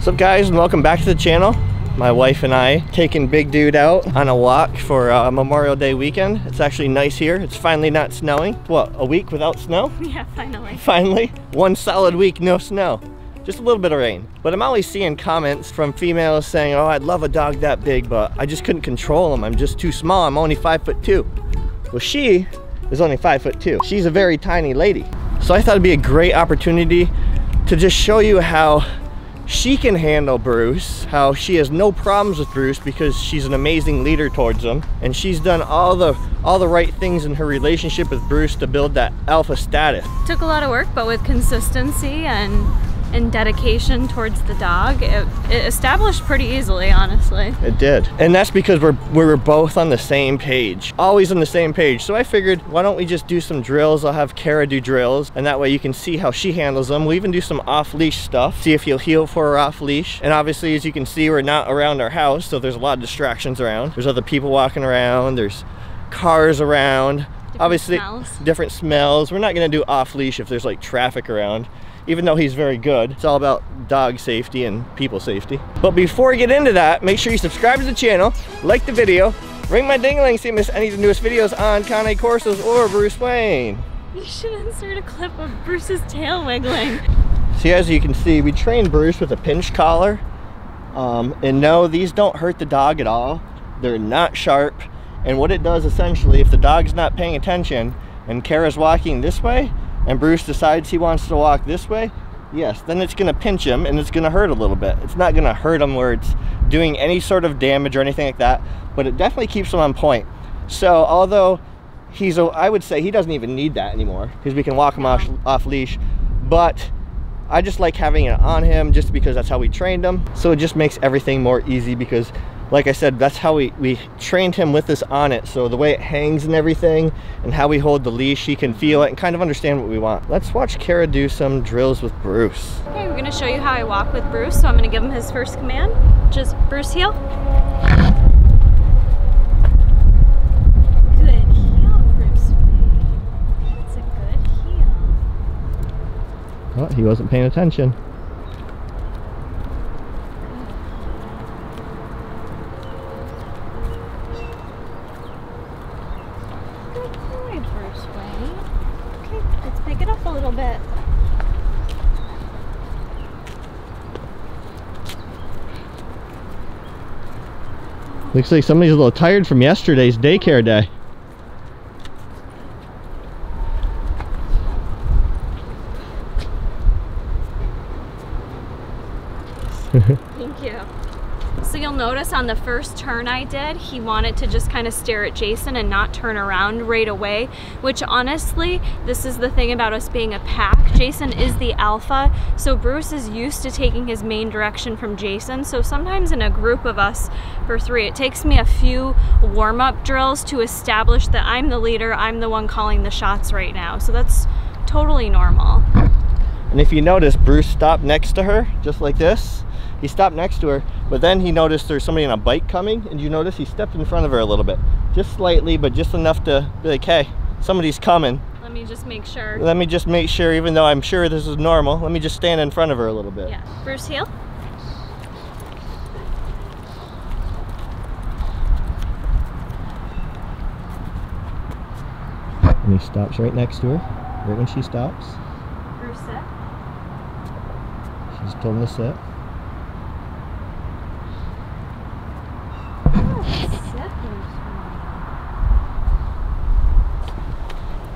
What's up guys, and welcome back to the channel. My wife and I taking Big Dude out on a walk for Memorial Day weekend. It's actually nice here. It's finally not snowing. What, a week without snow? Yeah, finally. Finally. One solid week, no snow. Just a little bit of rain. But I'm always seeing comments from females saying, oh, I'd love a dog that big, but I just couldn't control him. I'm just too small. I'm only 5'2". Well, she is only 5'2". She's a very tiny lady. So I thought it'd be a great opportunity to just show you how she can handle Bruce, how she has no problems with Bruce because she's an amazing leader towards him, and she's done all the right things in her relationship with Bruce to build that alpha status. Took a lot of work, but with consistency and dedication towards the dog, it established pretty easily, honestly. It did. And that's because we were both on the same page. Always on the same page. So I figured, why don't we just do some drills? I'll have Kara do drills, and that way you can see how she handles them. We'll even do some off-leash stuff, see if he'll heel for her off-leash. And obviously, as you can see, we're not around our house, so there's a lot of distractions around. There's other people walking around, there's cars around. Obviously, different smells. We're not gonna do off-leash if there's like traffic around. Even though he's very good, it's all about dog safety and people safety. But before we get into that, make sure you subscribe to the channel, like the video, ring my ding-a-ling so you miss any of the newest videos on Cane Corsos or Bruce Wayne. You should insert a clip of Bruce's tail wiggling. See, as you can see, we trained Bruce with a pinch collar. And no, these don't hurt the dog at all. They're not sharp. And what it does essentially, if the dog's not paying attention and Kara's walking this way, and Bruce decides he wants to walk this way, yes, then it's gonna pinch him and it's gonna hurt a little bit. It's not gonna hurt him where it's doing any sort of damage or anything like that, but it definitely keeps him on point. So although I would say he doesn't even need that anymore because we can walk him off leash, but I just like having it on him just because that's how we trained him. So it just makes everything more easy because, like I said, that's how we trained him with this on it. So the way it hangs and everything and how we hold the leash, he can feel it and kind of understand what we want. Let's watch Kara do some drills with Bruce. Okay, we're gonna show you how I walk with Bruce. So I'm gonna give him his first command, which is Bruce heel. Good heel, Bruce Wayne. That's a good heel. Oh, he wasn't paying attention. Pick it up a little bit. Looks like somebody's a little tired from yesterday's daycare day. Thank you. So you'll notice on the first turn I did, he wanted to just kind of stare at Jason and not turn around right away, which honestly, this is the thing about us being a pack. Jason is the alpha, so Bruce is used to taking his main direction from Jason. So sometimes in a group of us for 3, it takes me a few warm-up drills to establish that I'm the leader, I'm the one calling the shots right now. So that's totally normal. And if you notice, Bruce stopped next to her, just like this. He stopped next to her, but then he noticed there's somebody on a bike coming, and you notice he stepped in front of her a little bit. Just slightly, but just enough to be like, hey, somebody's coming. Let me just make sure. Let me just make sure, even though I'm sure this is normal, let me just stand in front of her a little bit. Yeah. Bruce heel. And he stops right next to her, right when she stops. Bruce sit. She's told him to sit.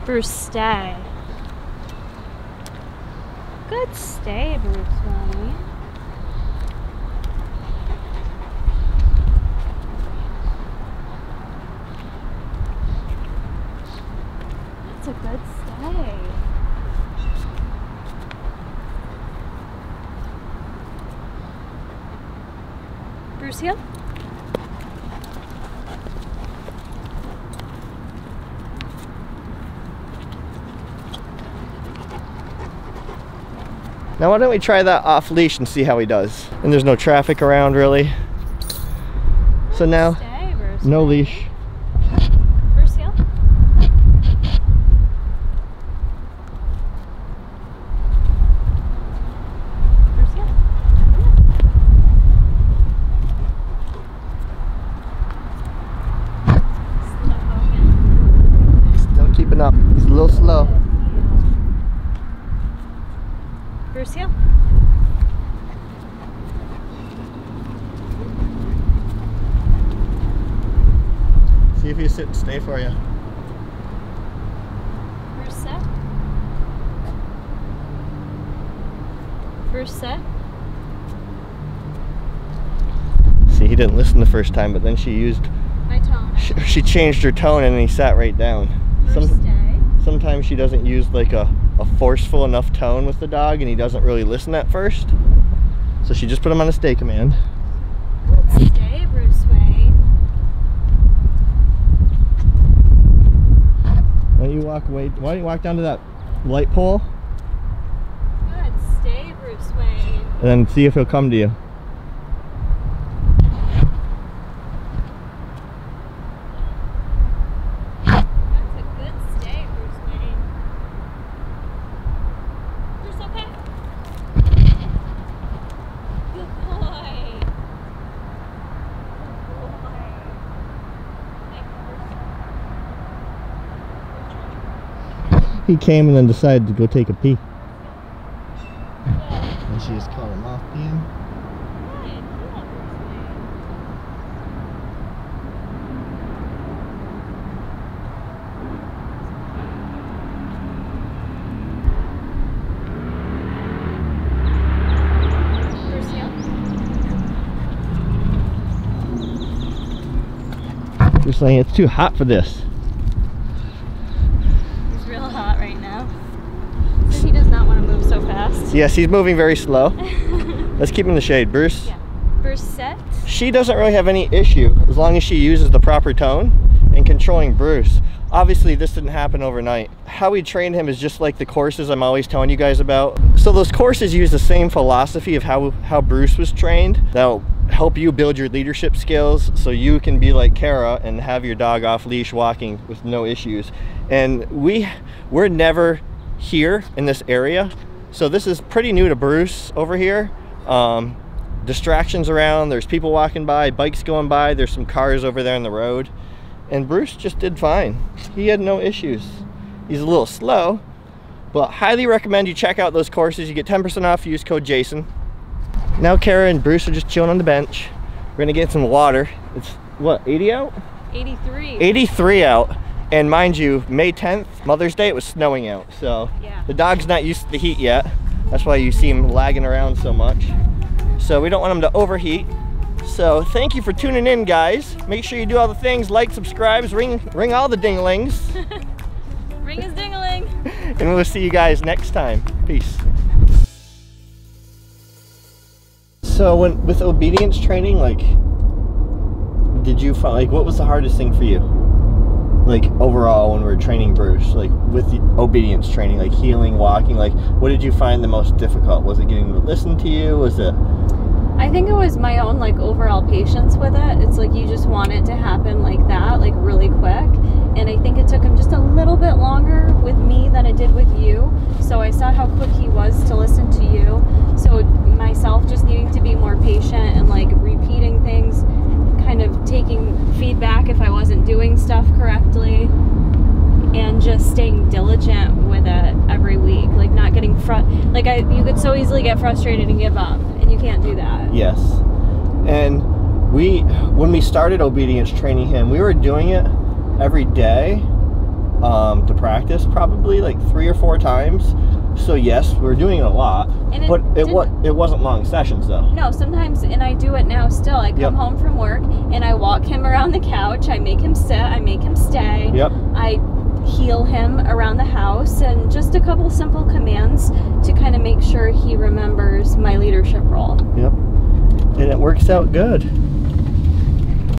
Bruce, stay. Good stay, Bruce Wayne. That's a good stay. Bruce heel. Now why don't we try that off leash and see how he does. And there's no traffic around really. So now, no leash. Bruce heel. Bruce heel. if you sit and stay for you. Bruce, sit. Bruce, sit. See, he didn't listen the first time, but then she used My tone. she changed her tone and then he sat right down. Bruce, stay. Sometimes she doesn't use like a forceful enough tone with the dog and he doesn't really listen at first. So she just put him on a stay command. Good stay, Bruce Wayne. Why don't you walk down to that light pole? Good stay, Bruce Wayne. And then see if he'll come to you. That's a good stay, Bruce Wayne. Bruce, okay? Good boy. Good boy. Hey, He came and then decided to go take a pee. Good. And she just called him off peeing. Good. Good, Bruce Wayne. Bruce, heel. Just saying it's too hot for this. He's real hot right now. So he does not want to move so fast. Yes, he's moving very slow. Let's keep him in the shade. Bruce. Yeah. Bruce, set. She doesn't really have any issue as long as she uses the proper tone in controlling Bruce. Obviously this didn't happen overnight. How we train him is just like the courses I'm always telling you guys about. So those courses use the same philosophy of how Bruce was trained. That'll help you build your leadership skills so you can be like Kara and have your dog off leash walking with no issues. And we're never here in this area, so this is pretty new to Bruce over here. Distractions around, there's people walking by, bikes going by, there's some cars over there on the road, and Bruce just did fine. He had no issues. He's a little slow, but highly recommend you check out those courses. You get 10% off, use code Jason. Now Kara and Bruce are just chilling on the bench. We're gonna get some water. It's what, 80 out? 83. 83 out. And mind you, May 10th, Mother's Day, it was snowing out. So Yeah. the dog's not used to the heat yet. That's why you see him lagging around so much. So we don't want him to overheat. So thank you for tuning in, guys. Make sure you do all the things, like, subscribe, ring all the dinglings. Ring his ding-a-ling. And we'll see you guys next time. Peace. So with obedience training, like, did you find, like, what was the hardest thing for you? Like overall when we were training Bruce, like with the obedience training, like heeling, walking, like what did you find the most difficult? Was it getting him to listen to you? Was it? I think it was my own like overall patience with it. It's like you just want it to happen like that, like really quick. And I think it took him just a little bit longer with me than it did with you. So I saw how quick he was to listen to you. So myself just needing to be more patient and like repeating things, kind of taking feedback if I wasn't doing stuff correctly, and just staying diligent with it every week, like not getting you could so easily get frustrated and give up, and you can't do that. Yes. And when we started obedience training him, we were doing it every day to practice, probably like 3 or 4 times. So yes, we were doing it a lot, but it wasn't long sessions though. No, sometimes, and I do it now still. I come home from work and I walk him around the couch. I make him sit. I make him stay. Yep. I heel him around the house, and just a couple simple commands to kind of make sure he remembers my leadership role. Yep. And it works out good.